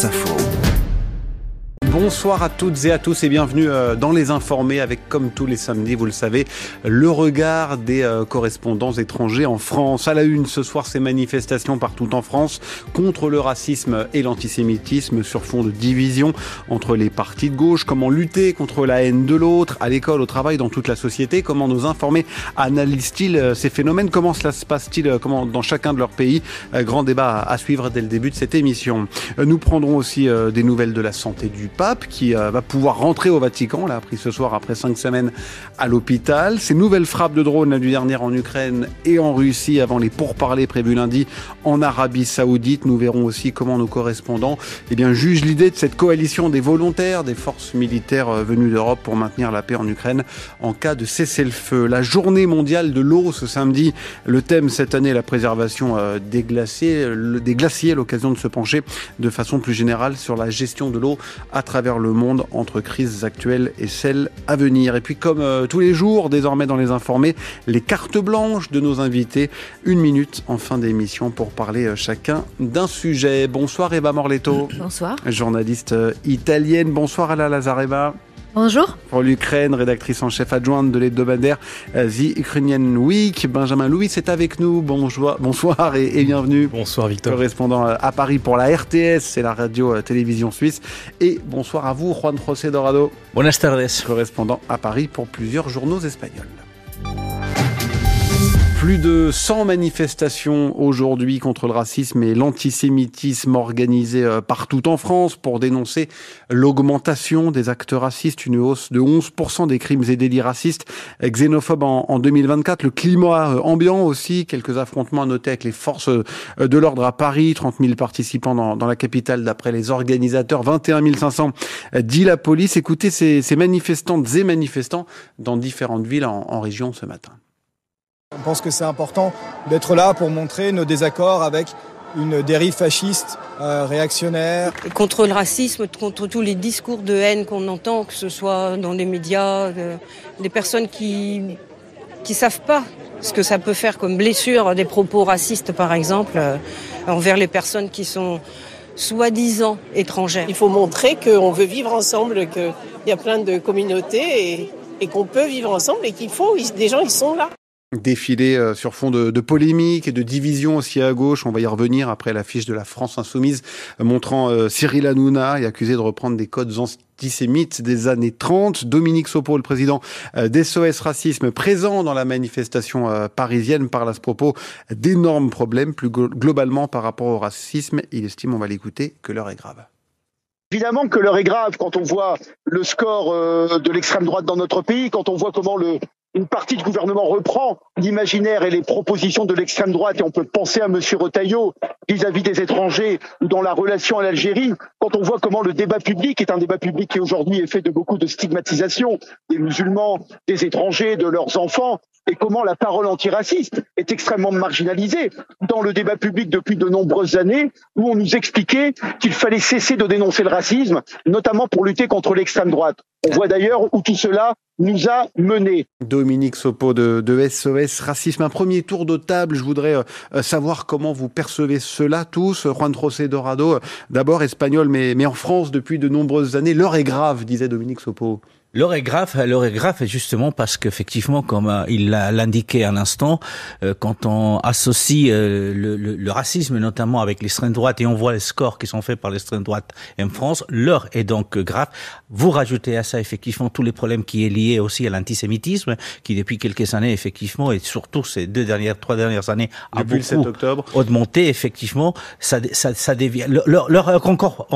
France Info. Bonsoir à toutes et à tous et bienvenue dans Les Informés avec, comme tous les samedis, vous le savez, le regard des correspondants étrangers en France. À la une ce soir, ces manifestations partout en France contre le racisme et l'antisémitisme sur fond de division entre les partis de gauche. Comment lutter contre la haine de l'autre, à l'école, au travail, dans toute la société. Comment nos informés analysent-ils ces phénomènes? Comment cela se passe-t-il dans chacun de leurs pays? Grand débat à suivre dès le début de cette émission. Nous prendrons aussi des nouvelles de la santé du pape qui va pouvoir rentrer au Vatican, l'a appris ce soir après 5 semaines à l'hôpital. Ces nouvelles frappes de drones la nuit dernière en Ukraine et en Russie avant les pourparlers prévus lundi en Arabie Saoudite. Nous verrons aussi comment nos correspondants jugent l'idée de cette coalition des volontaires, des forces militaires venues d'Europe pour maintenir la paix en Ukraine en cas de cessez-le-feu. La journée mondiale de l'eau ce samedi, le thème cette année, la préservation des glaciers, l'occasion de se pencher de façon plus générale sur la gestion de l'eau à travers le monde entre crises actuelles et celles à venir. Et puis comme tous les jours, désormais dans Les Informés, les cartes blanches de nos invités. 1 minute en fin d'émission pour parler chacun d'un sujet. Bonsoir Eva Morletto. Bonsoir. Journaliste italienne. Bonsoir Ala Lazareva. Bonjour. Pour l'Ukraine, rédactrice en chef adjointe de l'hebdomadaire The Ukrainian Week. Benjamin Louis est avec nous. Bonsoir et bienvenue. Bonsoir Victor. Correspondant à Paris pour la RTS, c'est la radio-télévision suisse. Et bonsoir à vous, Juan José Dorado. Buenas tardes. Correspondant à Paris pour plusieurs journaux espagnols. Plus de 100 manifestations aujourd'hui contre le racisme et l'antisémitisme organisées partout en France pour dénoncer l'augmentation des actes racistes, une hausse de 11% des crimes et délits racistes, xénophobes en 2024. Le climat ambiant aussi, quelques affrontements à noter avec les forces de l'ordre à Paris, 30 000 participants dans la capitale d'après les organisateurs, 21 500 dit la police. Écoutez ces manifestantes et manifestants dans différentes villes en région ce matin. On pense que c'est important d'être là pour montrer nos désaccords avec une dérive fasciste, réactionnaire. Contre le racisme, contre tous les discours de haine qu'on entend, que ce soit dans les médias, des personnes qui savent pas ce que ça peut faire comme blessure, des propos racistes par exemple, envers les personnes qui sont soi-disant étrangères. Il faut montrer qu'on veut vivre ensemble, qu'il y a plein de communautés et qu'on peut vivre ensemble et des gens ils sont là. Défilé sur fond de polémique et de division aussi à gauche. On va y revenir après l'affiche de la France Insoumise montrant Cyril Hanouna et accusé de reprendre des codes antisémites des années 30. Dominique Sopo, le président d'SOS Racisme, présent dans la manifestation parisienne, parle à ce propos d'énormes problèmes plus globalement par rapport au racisme. Il estime, on va l'écouter, que l'heure est grave. Évidemment que l'heure est grave quand on voit le score de l'extrême droite dans notre pays, quand on voit comment une partie du gouvernement reprend l'imaginaire et les propositions de l'extrême droite, et on peut penser à monsieur Retailleau vis-à-vis des étrangers ou dans la relation à l'Algérie, quand on voit comment le débat public est un débat public qui aujourd'hui est fait de beaucoup de stigmatisation des musulmans, des étrangers, de leurs enfants, et comment la parole antiraciste est extrêmement marginalisée dans le débat public depuis de nombreuses années, où on nous expliquait qu'il fallait cesser de dénoncer le racisme, notamment pour lutter contre l'extrême droite. On voit d'ailleurs où tout cela nous a menés. Dominique Sopo de SOS Racisme. Un premier tour de table. Je voudrais savoir comment vous percevez cela tous. Juan José Dorado, d'abord espagnol, mais en France depuis de nombreuses années. L'heure est grave, disait Dominique Sopo. L'heure est grave justement parce qu'effectivement, comme il l'a indiqué à l'instant, quand on associe le racisme notamment avec l'extrême droite et on voit les scores qui sont faits par l'extrême droite en France, l'heure est donc grave. Vous rajoutez à ça effectivement tous les problèmes qui est lié aussi à l'antisémitisme, qui depuis quelques années effectivement et surtout ces 3 dernières années a depuis beaucoup le 7 octobre augmenté effectivement. Ça devient l'heure est encore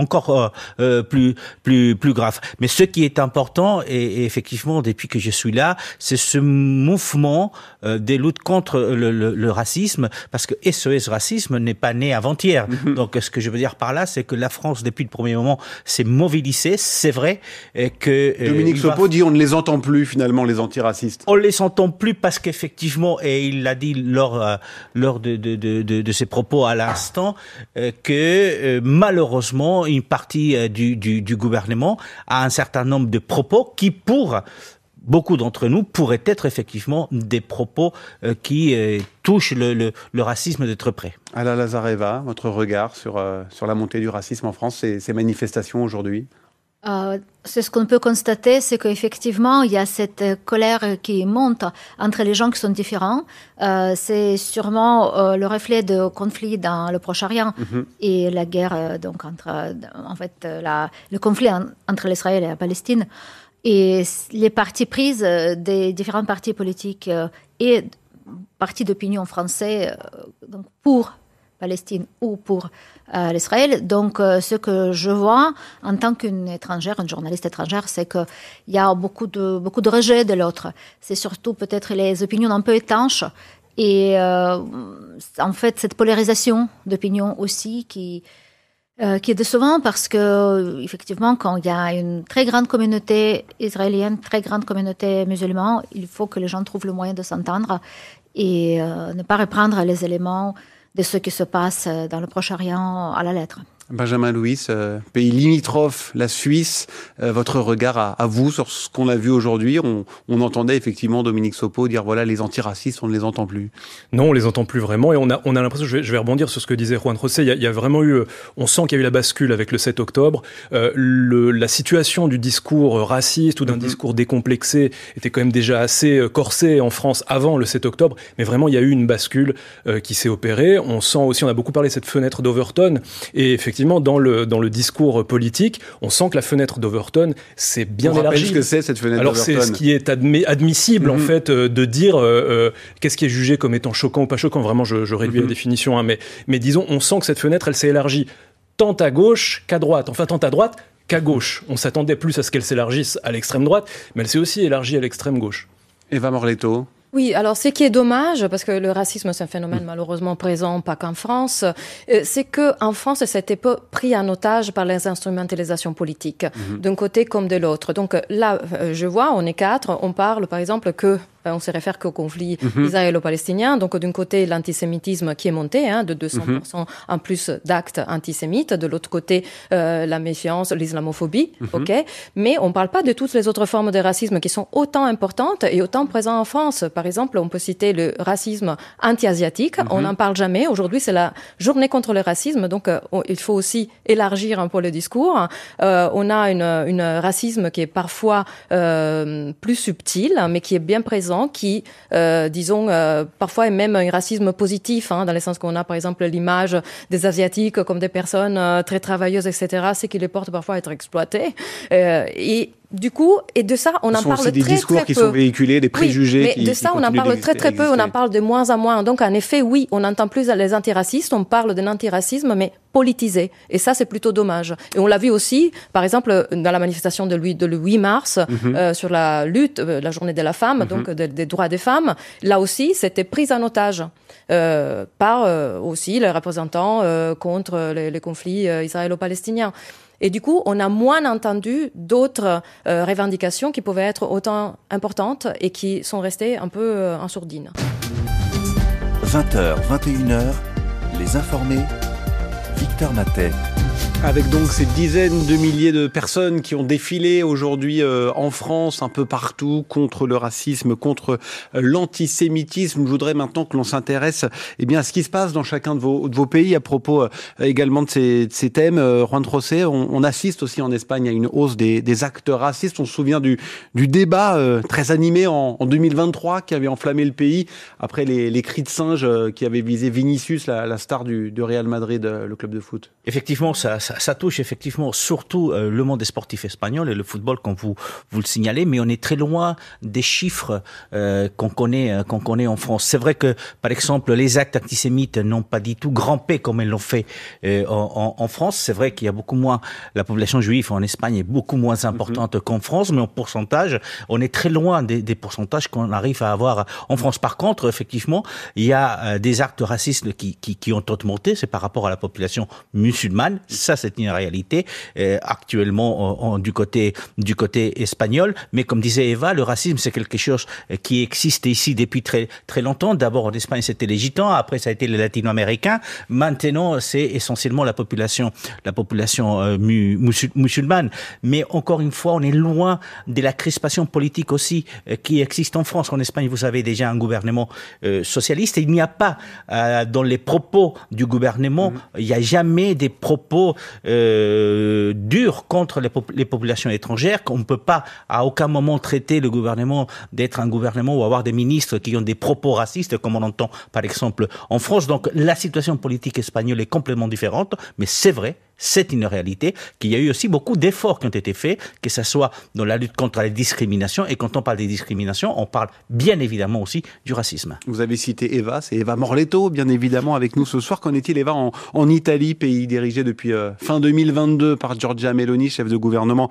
plus grave. Mais ce qui est important et effectivement, depuis que je suis là, c'est ce mouvement des luttes contre le racisme, parce que SOS Racisme n'est pas né avant-hier. Donc, ce que je veux dire par là, c'est que la France, depuis le premier moment, s'est mobilisée. C'est vrai que... Dominique Sopo dit on ne les entend plus, finalement, les antiracistes. On les entend plus parce qu'effectivement, et il l'a dit lors de ses propos à l'instant, que malheureusement, une partie du gouvernement a un certain nombre de propos qui, pour beaucoup d'entre nous pourraient être effectivement des propos qui touchent le racisme de très près. Alla Lazareva, votre regard sur la montée du racisme en France, ces manifestations aujourd'hui? C'est ce qu'on peut constater, c'est qu'effectivement, il y a cette colère qui monte entre les gens qui sont différents. C'est sûrement le reflet de conflits dans le Proche-Orient et la guerre, donc le conflit entre l'Israël et la Palestine. Et les partis prises des différents partis politiques et partis d'opinion français donc pour Palestine ou pour l'Israël. Donc, ce que je vois en tant qu'une étrangère, une journaliste étrangère, c'est qu'il y a beaucoup de rejet de l'autre. C'est surtout peut-être les opinions un peu étanches et en fait cette polarisation d'opinion aussi qui est décevant parce que effectivement, quand il y a une très grande communauté israélienne, très grande communauté musulmane, il faut que les gens trouvent le moyen de s'entendre et ne pas reprendre les éléments de ce qui se passe dans le Proche-Orient à la lettre. Benjamin Louis, pays limitrophe, la Suisse, votre regard à vous sur ce qu'on a vu aujourd'hui? On entendait effectivement Dominique Sopo dire voilà, les antiracistes, on ne les entend plus. Non, on les entend plus vraiment et on a l'impression, je vais rebondir sur ce que disait Juan José, il y a vraiment eu, on sent qu'il y a eu la bascule avec le 7 octobre. La situation du discours raciste ou d'un discours décomplexé était quand même déjà assez corsée en France avant le 7 octobre, mais vraiment il y a eu une bascule qui s'est opérée. On sent aussi, on a beaucoup parlé de cette fenêtre d'Overton et effectivement dans le discours politique, on sent que la fenêtre d'Overton s'est bien élargie. Rappelle ce que c'est cette fenêtre d'Overton. Alors c'est ce qui est admissible en fait de dire qu'est-ce qui est jugé comme étant choquant ou pas choquant. Vraiment, je réduis la définition, hein, mais disons, on sent que cette fenêtre, elle s'est élargie tant à gauche qu'à droite. Enfin, tant à droite qu'à gauche. On s'attendait plus à ce qu'elle s'élargisse à l'extrême droite, mais elle s'est aussi élargie à l'extrême gauche. Eva Morletto. Oui, alors ce qui est dommage, parce que le racisme c'est un phénomène malheureusement présent, pas qu'en France, c'est que en France c'était peu pris en otage par les instrumentalisations politiques, d'un côté comme de l'autre. Donc là, je vois, on est 4, on parle par exemple que on se réfère qu'au conflit israélo-palestinien. Donc, d'un côté, l'antisémitisme qui est monté, de 200% en plus d'actes antisémites. De l'autre côté, la méfiance, l'islamophobie. OK. Mais on ne parle pas de toutes les autres formes de racisme qui sont autant importantes et autant présentes en France. Par exemple, on peut citer le racisme anti-asiatique. On n'en parle jamais. Aujourd'hui, c'est la journée contre le racisme. Donc, il faut aussi élargir un peu le discours. On a une racisme qui est parfois plus subtil, mais qui est bien présent, qui, disons, parfois est même un racisme positif, dans le sens qu'on a, par exemple, l'image des Asiatiques comme des personnes très travailleuses, etc., c'est qui les portent parfois à être exploités. Et du coup, et de ça, on en parle très, très peu. C'est des discours qui sont véhiculés, des préjugés oui, mais de ça, on en parle très, très peu, on en parle de moins en moins. Donc, en effet, oui, on n'entend plus les antiracistes, on parle d'un antiracisme, mais politisé. Et ça, c'est plutôt dommage. Et on l'a vu aussi, par exemple, dans la manifestation de le 8 mars, sur la lutte, la journée de la femme, donc des droits des femmes. Là aussi, c'était pris en otage par aussi les représentants contre les conflits israélo-palestiniens. Et du coup, on a moins entendu d'autres revendications qui pouvaient être autant importantes et qui sont restées un peu en sourdine. 20h, 21h, les informés, Victor Matet. Avec donc ces dizaines de milliers de personnes qui ont défilé aujourd'hui en France, un peu partout, contre le racisme, contre l'antisémitisme. Je voudrais maintenant que l'on s'intéresse à ce qui se passe dans chacun de vos pays à propos également de ces thèmes. Juan José, on assiste aussi en Espagne à une hausse des actes racistes. On se souvient du débat très animé en 2023 qui avait enflammé le pays après les cris de singe qui avaient visé Vinicius, la star du Real Madrid, le club de foot. Effectivement, ça touche effectivement surtout le monde des sportifs espagnols et le football, comme vous le signalez, mais on est très loin des chiffres qu'on connaît en France. C'est vrai que, par exemple, les actes antisémites n'ont pas du tout grimpé comme ils l'ont fait en France. C'est vrai qu'il y a beaucoup moins, la population juive en Espagne est beaucoup moins importante qu'en France, mais en pourcentage, on est très loin des pourcentages qu'on arrive à avoir en France. Par contre, effectivement, il y a des actes racistes qui ont augmenté, c'est par rapport à la population musulmane. Ça c'est une réalité actuellement du côté espagnol. Mais comme disait Eva, le racisme, c'est quelque chose qui existe ici depuis très, très longtemps. D'abord, en Espagne, c'était les Gitans. Après, ça a été les Latino-Américains. Maintenant, c'est essentiellement la population musulmane. Mais encore une fois, on est loin de la crispation politique aussi qui existe en France. En Espagne, vous avez déjà un gouvernement socialiste et il n'y a pas dans les propos du gouvernement, il n'y a jamais des propos durs contre les populations étrangères. Qu'on ne peut pas à aucun moment traiter le gouvernement d'être un gouvernement ou avoir des ministres qui ont des propos racistes comme on entend par exemple en France. Donc la situation politique espagnole est complètement différente, mais c'est vrai, c'est une réalité, qu'il y a eu aussi beaucoup d'efforts qui ont été faits, que ce soit dans la lutte contre les discriminations, et quand on parle des discriminations, on parle bien évidemment aussi du racisme. Vous avez cité Eva, c'est Eva Morletto, bien évidemment, avec nous ce soir. Qu'en est-il, Eva, en Italie, pays dirigé depuis fin 2022 par Giorgia Meloni, chef de gouvernement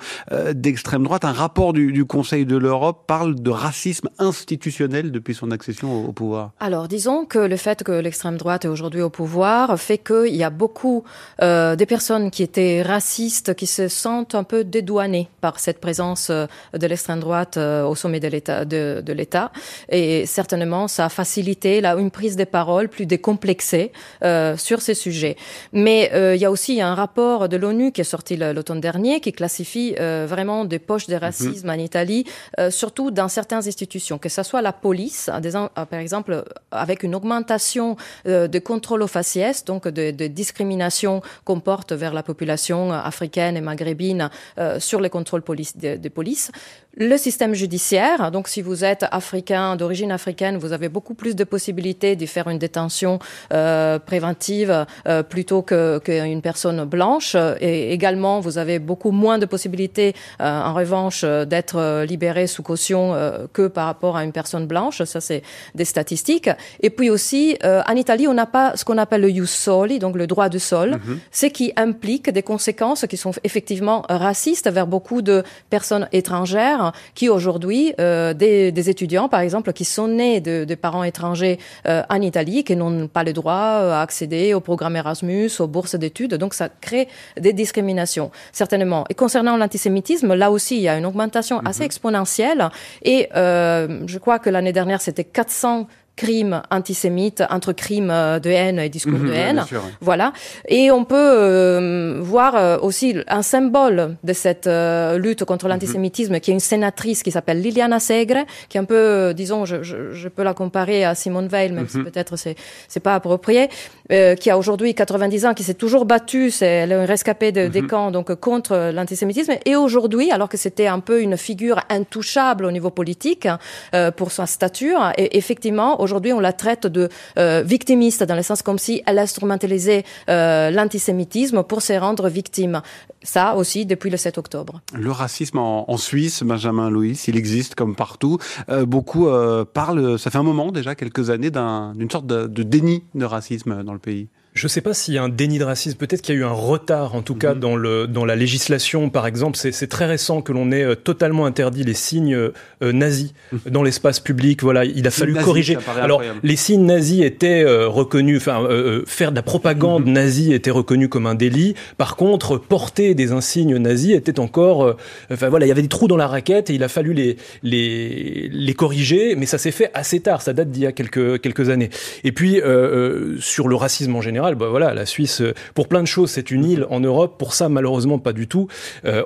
d'extrême droite. Un rapport du Conseil de l'Europe parle de racisme institutionnel depuis son accession au pouvoir. Alors, disons que le fait que l'extrême droite est aujourd'hui au pouvoir fait qu'il y a beaucoup des personnes qui étaient racistes, qui se sentent un peu dédouanées par cette présence de l'extrême droite au sommet de l'État. Et certainement, ça a facilité une prise de parole plus décomplexée sur ces sujets. Mais il y a aussi un rapport de l'ONU qui est sorti l'automne dernier, qui classifie vraiment des poches de racisme en Italie, surtout dans certaines institutions, que ce soit la police, par exemple, avec une augmentation de contrôle aux faciès, donc de discrimination qu'on porte vers la population africaine et maghrébine sur les contrôles de police. Le système judiciaire, donc si vous êtes africain, d'origine africaine, vous avez beaucoup plus de possibilités d'y faire une détention préventive plutôt qu'une personne blanche. Et également, vous avez beaucoup moins de possibilités, en revanche, d'être libéré sous caution que par rapport à une personne blanche. Ça, c'est des statistiques. Et puis aussi, en Italie, on n'a pas ce qu'on appelle le ius soli, donc le droit du sol, ce qui implique des conséquences qui sont effectivement racistes vers beaucoup de personnes étrangères qui aujourd'hui, des étudiants par exemple, qui sont nés de parents étrangers en Italie, qui n'ont pas le droit à accéder au programme Erasmus, aux bourses d'études, donc ça crée des discriminations, certainement. Et concernant l'antisémitisme, là aussi, il y a une augmentation assez exponentielle et je crois que l'année dernière, c'était 400 crimes antisémites, entre crimes de haine et discours de haine. Sûr, oui. Voilà. Et on peut voir aussi un symbole de cette lutte contre l'antisémitisme, qui est une sénatrice qui s'appelle Liliana Segre, qui est un peu, disons, je peux la comparer à Simone Veil, même si peut-être c'est pas approprié, qui a aujourd'hui 90 ans, qui s'est toujours battue, elle est une rescapée des camps, donc contre l'antisémitisme. Et aujourd'hui, alors que c'était un peu une figure intouchable au niveau politique, pour sa stature, et effectivement, aujourd'hui, on la traite de victimiste, dans le sens comme si elle instrumentalisait l'antisémitisme pour se rendre victime. Ça aussi, depuis le 7 octobre. Le racisme en Suisse, Benjamin Louis, il existe comme partout. Beaucoup parlent, ça fait un moment déjà, quelques années, d'une sorte de déni de racisme dans le pays. Je ne sais pas s'il y a un déni de racisme. Peut-être qu'il y a eu un retard, en tout cas, dans la législation. Par exemple, c'est très récent que l'on ait totalement interdit les signes nazis dans l'espace public. Voilà, il a fallu corriger. Alors, les signes nazis étaient reconnus, faire de la propagande nazie était reconnu comme un délit. Par contre, porter des insignes nazis était encore, voilà, il y avait des trous dans la raquette et il a fallu les corriger. Mais ça s'est fait assez tard. Ça date d'il y a quelques années. Et puis, sur le racisme en général, voilà, la Suisse, pour plein de choses, c'est une île en Europe. Pour ça, malheureusement, pas du tout.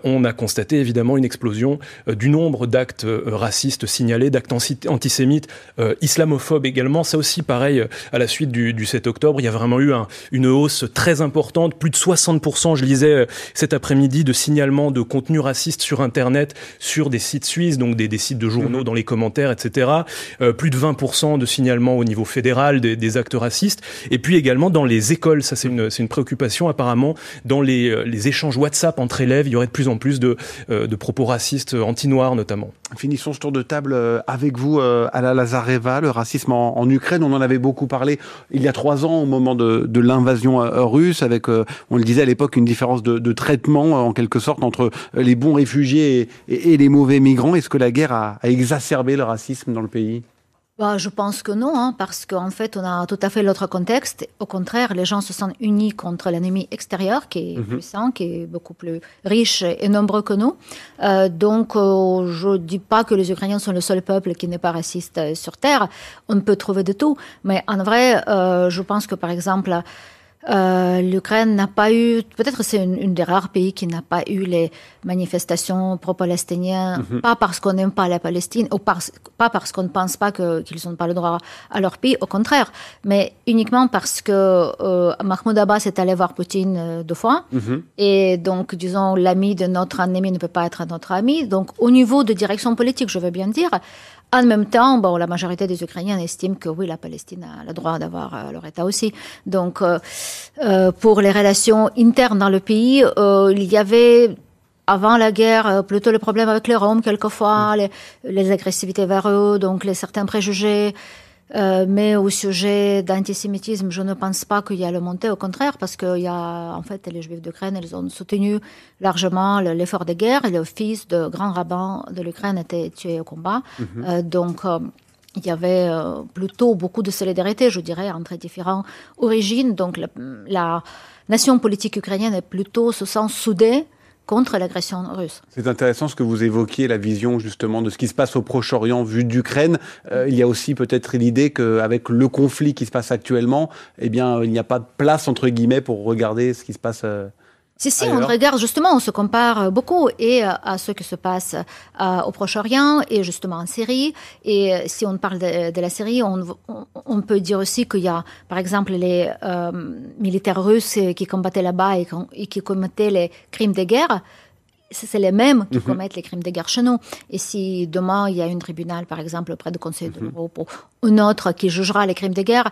On a constaté évidemment une explosion du nombre d'actes racistes signalés, d'actes antisémites, islamophobes également. Ça aussi, pareil, à la suite du 7 octobre, il y a vraiment eu une hausse très importante, plus de 60%, je lisais cet après-midi, de signalements de contenu raciste sur Internet, sur des sites suisses, donc des sites de journaux dans les commentaires, etc. Plus de 20% de signalements au niveau fédéral des actes racistes. Et puis également dans les écoles, ça c'est une préoccupation apparemment, dans les échanges WhatsApp entre élèves, il y aurait de plus en plus de propos racistes anti-noirs notamment. Finissons ce tour de table avec vous, Alla Lazareva. Le racisme en Ukraine, on en avait beaucoup parlé il y a 3 ans au moment de l'invasion russe, avec, on le disait à l'époque, une différence de traitement en quelque sorte entre les bons réfugiés et les mauvais migrants. Est-ce que la guerre a exacerbé le racisme dans le pays ? Je pense que non, parce qu'en fait, on a tout à fait l'autre contexte. Au contraire, les gens se sentent unis contre l'ennemi extérieur, qui est puissant, qui est beaucoup plus riche et nombreux que nous. Donc, je ne dis pas que les Ukrainiens sont le seul peuple qui n'est pas raciste sur Terre. On peut trouver de tout. Mais en vrai, je pense que, par exemple, l'Ukraine n'a pas eu, peut-être c'est une des rares pays qui n'a pas eu les manifestations pro-palestiniennes, pas parce qu'on n'aime pas la Palestine, ou pas parce qu'on ne pense pas qu'ils n'ont pas le droit à leur pays, au contraire, mais uniquement parce que Mahmoud Abbas est allé voir Poutine 2 fois, et donc, disons, l'ami de notre ennemi ne peut pas être notre ami. Donc, au niveau de direction politique, je veux bien dire, en même temps, la majorité des Ukrainiens estiment que oui, la Palestine a le droit d'avoir leur État aussi. Donc, pour les relations internes dans le pays, il y avait, avant la guerre, plutôt le problème avec les Roms, quelquefois, les agressivités vers eux, donc certains préjugés. Mais au sujet d'antisémitisme, je ne pense pas qu'il y a le montée, au contraire, parce que en fait, les Juifs d'Ukraine, ils ont soutenu largement l'effort de guerre, et le fils de grand rabbin de l'Ukraine était tué au combat. Donc, il y avait plutôt beaucoup de solidarité, je dirais, entre différentes origines. Donc, la nation politique ukrainienne est plutôt se sent soudée contre l'agression russe. C'est intéressant ce que vous évoquiez, la vision justement de ce qui se passe au Proche-Orient vu d'Ukraine. Il y a aussi peut-être l'idée qu'avec le conflit qui se passe actuellement, il n'y a pas de place, entre guillemets, pour regarder ce qui se passe Si, on regarde justement, on se compare beaucoup et à ce qui se passe au Proche-Orient et justement en Syrie. Et si on parle de la Syrie, on peut dire aussi qu'il y a, par exemple, les militaires russes qui combattaient là-bas et qui commettaient les crimes de guerre. C'est les mêmes qui commettent les crimes de guerre chez nous. Et si demain, il y a un tribunal, par exemple, auprès du Conseil de l'Europe, ou un autre qui jugera les crimes de guerre,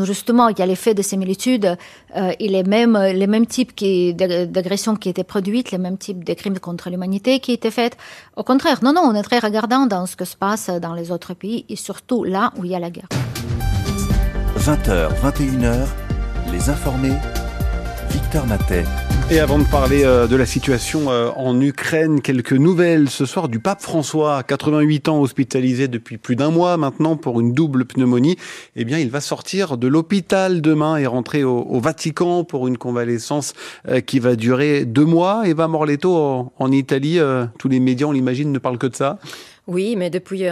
justement, il y a l'effet de similitude et les mêmes types d'agressions qui étaient produites, les mêmes types de crimes contre l'humanité qui étaient faits. Au contraire, non, on est très regardant dans ce que se passe dans les autres pays et surtout là où il y a la guerre. 20h, 21h, les informés, Victor Matet. Et avant de parler de la situation en Ukraine, quelques nouvelles ce soir du pape François, 88 ans, hospitalisé depuis plus d'1 mois maintenant pour une double pneumonie. Il va sortir de l'hôpital demain et rentrer au Vatican pour une convalescence qui va durer 2 mois. Eva Morletto, en Italie, tous les médias, on l'imagine, ne parlent que de ça. Oui, mais depuis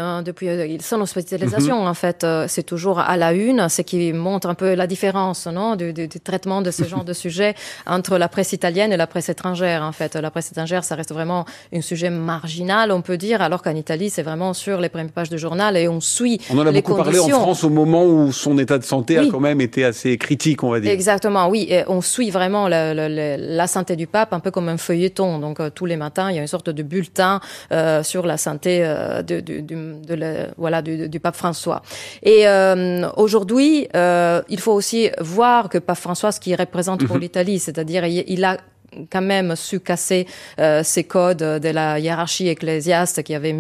son hospitalisation, en fait, c'est toujours à la une, ce qui montre un peu la différence, non, du traitement de ce genre de sujet entre la presse italienne et la presse étrangère. En fait, la presse étrangère, ça reste vraiment un sujet marginal, on peut dire, alors qu'en Italie, c'est vraiment sur les premières pages du journal et on suit les conditions. On en a beaucoup parlé en France au moment où son état de santé a quand même été assez critique, on va dire. Exactement, oui. Et on suit vraiment la santé du pape un peu comme un feuilleton. Donc, tous les matins, il y a une sorte de bulletin sur la santé du pape François. Et aujourd'hui, il faut aussi voir que pape François, ce qu'il représente pour l'Italie, c'est-à-dire il a quand même su casser ces codes de la hiérarchie ecclésiaste qui avait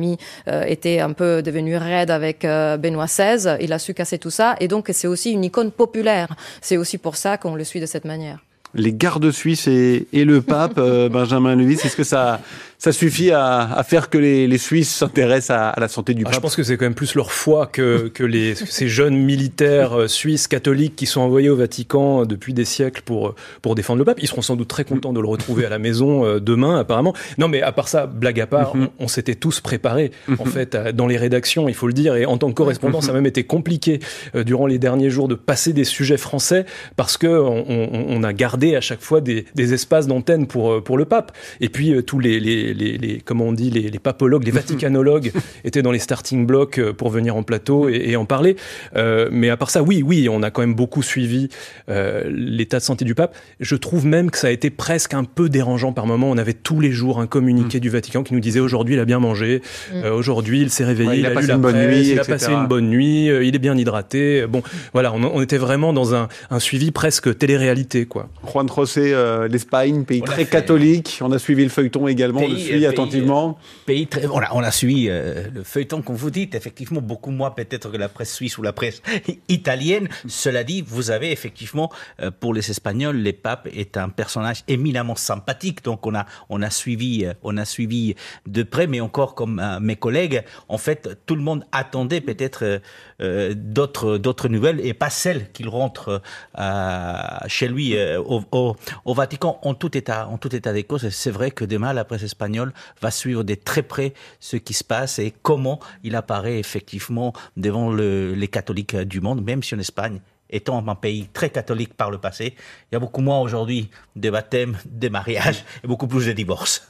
était un peu devenu raide avec Benoît XVI. Il a su casser tout ça et donc c'est aussi une icône populaire. C'est aussi pour ça qu'on le suit de cette manière. Les gardes suisses et le pape, Benjamin Lewis, est-ce que ça suffit à faire que les Suisses s'intéressent à la santé du pape? Je pense que c'est quand même plus leur foi que ces jeunes militaires suisses catholiques qui sont envoyés au Vatican depuis des siècles pour défendre le pape. Ils seront sans doute très contents de le retrouver à la maison demain, apparemment. Non, mais à part ça, blague à part, on s'était tous préparés, en fait, dans les rédactions, il faut le dire, et en tant que correspondant, ça a même été compliqué durant les derniers jours de passer des sujets français parce que on a gardé à chaque fois des espaces d'antenne pour le pape. Et puis tous les comment on dit, les papologues, les vaticanologues étaient dans les starting blocks pour venir en plateau et en parler. Mais à part ça, oui, on a quand même beaucoup suivi l'état de santé du pape. Je trouve même que ça a été presque un peu dérangeant par moment. On avait tous les jours un communiqué du Vatican qui nous disait aujourd'hui il a bien mangé, aujourd'hui il s'est réveillé, il a lu la presse, il a passé une bonne nuit, il est bien hydraté. Bon, voilà, on était vraiment dans un suivi presque télé-réalité, quoi. Juan José, l'Espagne, pays très catholique. On a suivi le feuilleton également. le suit attentivement. Pays très, on a suivi le feuilleton, comme vous dites, effectivement, beaucoup moins peut-être que la presse suisse ou la presse italienne. Cela dit, vous avez effectivement, pour les Espagnols, le pape est un personnage éminemment sympathique. Donc, on a suivi de près, mais encore comme mes collègues, en fait, tout le monde attendait peut-être d'autres nouvelles et pas celles qu'il rentre chez lui au Vatican. En tout état des causes, c'est vrai que demain, la presse espagnole va suivre de très près ce qui se passe et comment il apparaît effectivement devant les catholiques du monde, même si en Espagne, étant un pays très catholique par le passé, il y a beaucoup moins aujourd'hui de baptêmes, de mariages et beaucoup plus de divorces.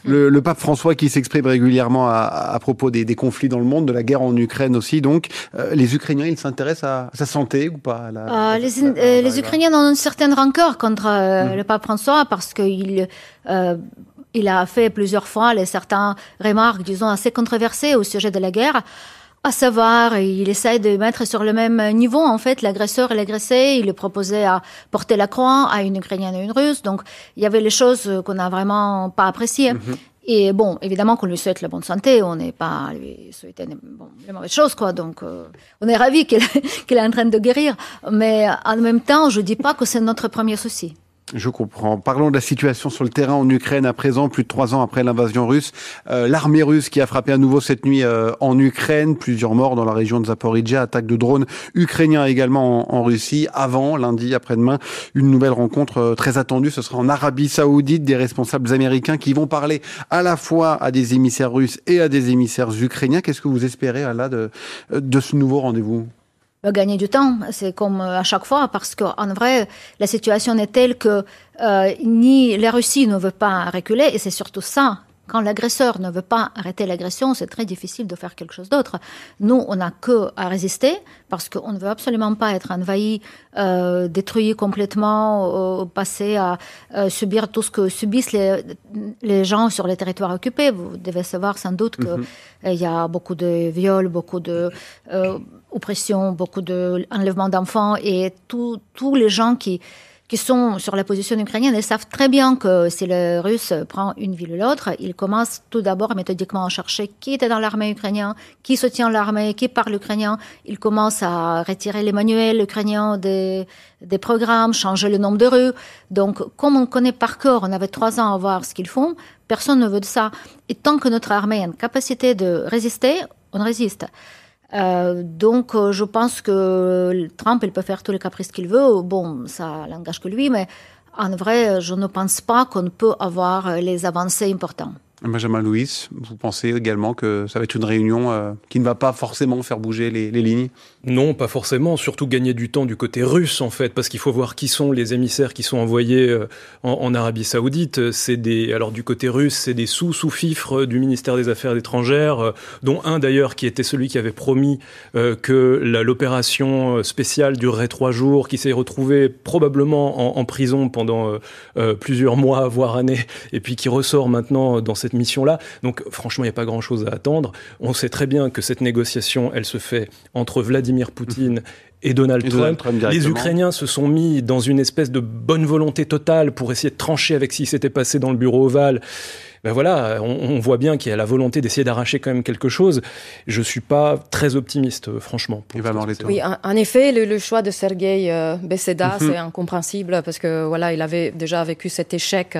Le pape François qui s'exprime régulièrement à propos des conflits dans le monde, de la guerre en Ukraine aussi. Donc, les Ukrainiens, ils s'intéressent à sa santé ou pas les Ukrainiens ont une certaine rancœur contre le pape François parce qu'il a fait plusieurs fois certaines remarques, disons, assez controversées au sujet de la guerre. À savoir, il essaie de mettre sur le même niveau, en fait, l'agresseur et l'agressé. Il lui proposait à porter la croix à une Ukrainienne et une Russe. Donc, il y avait les choses qu'on n'a vraiment pas appréciées. Et bon, évidemment qu'on lui souhaite la bonne santé. On n'est pas à lui souhaiter les mauvaises choses, quoi. Donc, on est ravis qu'il est en train de guérir. Mais en même temps, je dis pas que c'est notre premier souci. Je comprends. Parlons de la situation sur le terrain en Ukraine à présent, plus de 3 ans après l'invasion russe. L'armée russe qui a frappé à nouveau cette nuit en Ukraine, plusieurs morts dans la région de Zaporijia, attaque de drones ukrainiens également en Russie. Avant, lundi, après-demain, une nouvelle rencontre très attendue. Ce sera en Arabie Saoudite, des responsables américains qui vont parler à la fois à des émissaires russes et à des émissaires ukrainiens. Qu'est-ce que vous espérez là de ce nouveau rendez-vous ? Gagner du temps, c'est comme à chaque fois, parce qu'en vrai, la situation est telle que ni la Russie ne veut pas reculer, et c'est surtout ça. Quand l'agresseur ne veut pas arrêter l'agression, c'est très difficile de faire quelque chose d'autre. Nous, on n'a que à résister, parce qu'on ne veut absolument pas être envahi, détruit complètement, passer à subir tout ce que subissent les gens sur les territoires occupés. Vous devez savoir sans doute qu'il y a beaucoup de viols, beaucoup de oppression, beaucoup d'enlèvements d'enfants, et tous les gens qui sont sur la position ukrainienne, ils savent très bien que si le Russe prend une ville ou l'autre, il commence tout d'abord méthodiquement à chercher qui était dans l'armée ukrainienne, qui soutient l'armée, qui parle ukrainien. Il commence à retirer les manuels ukrainiens des programmes, changer le nombre de rues. Donc, comme on connaît par cœur, on avait 3 ans à voir ce qu'ils font, personne ne veut de ça. Et tant que notre armée a une capacité de résister, on résiste. Donc, je pense que Trump, il peut faire tous les caprices qu'il veut. Bon, ça n'engage que lui, mais en vrai, je ne pense pas qu'on peut avoir les avancées importantes. Benjamin Louis, vous pensez également que ça va être une réunion qui ne va pas forcément faire bouger les lignes ? Non, pas forcément. Surtout gagner du temps du côté russe, en fait, parce qu'il faut voir qui sont les émissaires qui sont envoyés en Arabie Saoudite. Alors du côté russe, c'est des sous-fifres du ministère des Affaires étrangères, dont un d'ailleurs qui était celui qui avait promis que l'opération spéciale durerait 3 jours, qui s'est retrouvé probablement en prison pendant plusieurs mois, voire années, et puis qui ressort maintenant dans cette mission-là. Donc franchement, il n'y a pas grand-chose à attendre. On sait très bien que cette négociation, elle se fait entre Vladimir Poutine et Donald Trump. Les Ukrainiens se sont mis dans une espèce de bonne volonté totale pour essayer de trancher avec ce qui s'était passé dans le bureau ovale. Ben voilà, on voit bien qu'il y a la volonté d'essayer d'arracher quand même quelque chose. Je suis pas très optimiste, franchement. Oui, en effet, le choix de Sergueï Besseda, c'est incompréhensible parce que voilà, il avait déjà vécu cet échec,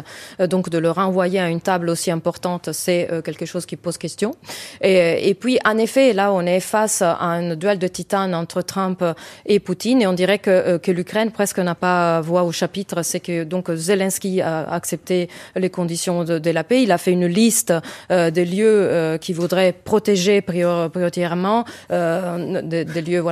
donc de le renvoyer à une table aussi importante, c'est quelque chose qui pose question. Et puis, en effet, là, on est face à un duel de titanes entre Trump et Poutine, et on dirait que l'Ukraine presque n'a pas voix au chapitre. C'est que donc Zelensky a accepté les conditions de la paix. Il a fait une liste des lieux qu'il voudrait protéger prioritairement, des lieux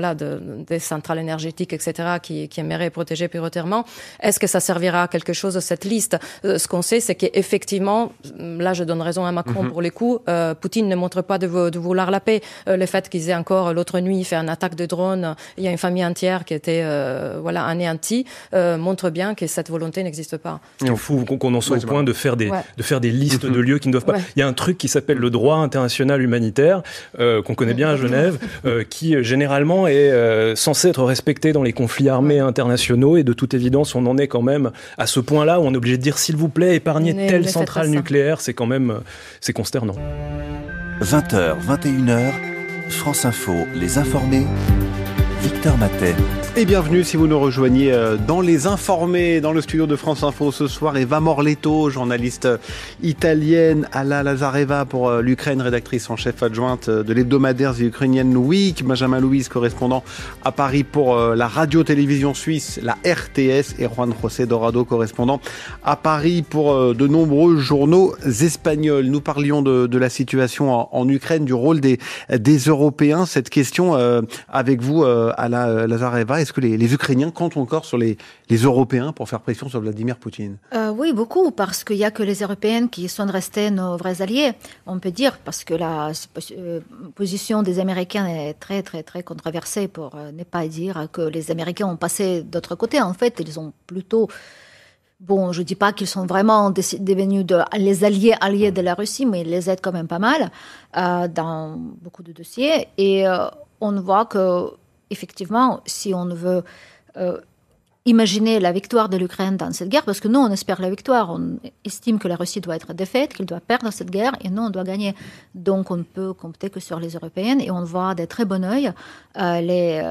des centrales énergétiques, etc., qui aimeraient protéger prioritairement. Est-ce que ça servira à quelque chose, cette liste? Ce qu'on sait, c'est qu'effectivement, là je donne raison à Macron pour les coups, Poutine ne montre pas de vouloir la paix. Le fait qu'ils aient encore l'autre nuit fait une attaque de drone, il y a une famille entière qui était anéantie, montre bien que cette volonté n'existe pas. Il faut qu'on en soit au point de faire des listes de lieux qui ne doivent pas. Il y a un truc qui s'appelle le droit international humanitaire, qu'on connaît bien à Genève, qui généralement est censé être respecté dans les conflits armés internationaux, et de toute évidence, on en est quand même à ce point-là où on est obligé de dire, s'il vous plaît, épargnez telle centrale nucléaire, c'est quand même, c'est consternant. 20h, 21h, France Info, les informés, Victor Matet. Et bienvenue si vous nous rejoignez dans Les Informés, dans le studio de France Info ce soir. Eva Morletto, journaliste italienne, Alla Lazareva pour l'Ukraine, rédactrice en chef adjointe de l'hebdomadaire The Ukrainian Week, Benjamin Louise, correspondant à Paris pour la radio-télévision suisse, la RTS, et Juan José Dorado, correspondant à Paris pour de nombreux journaux espagnols. Nous parlions de la situation en Ukraine, du rôle des Européens. Cette question avec vous, Alla Lazareva. Est-ce que les Ukrainiens comptent encore sur les Européens pour faire pression sur Vladimir Poutine ? Oui, beaucoup, parce qu'il n'y a que les Européens qui sont restés nos vrais alliés, on peut dire, parce que la position des Américains est très, très, très controversée, pour ne pas dire que les Américains ont passé d'autre côté. En fait, ils ont plutôt... Bon, je ne dis pas qu'ils sont vraiment devenus les alliés de la Russie, mais ils les aident quand même pas mal dans beaucoup de dossiers. Et on voit que effectivement, si on veut imaginer la victoire de l'Ukraine dans cette guerre, parce que nous, on espère la victoire, on estime que la Russie doit être défaite, qu'elle doit perdre cette guerre, et nous, on doit gagner. Donc, on ne peut compter que sur les Européennes, et on voit de très bon œil les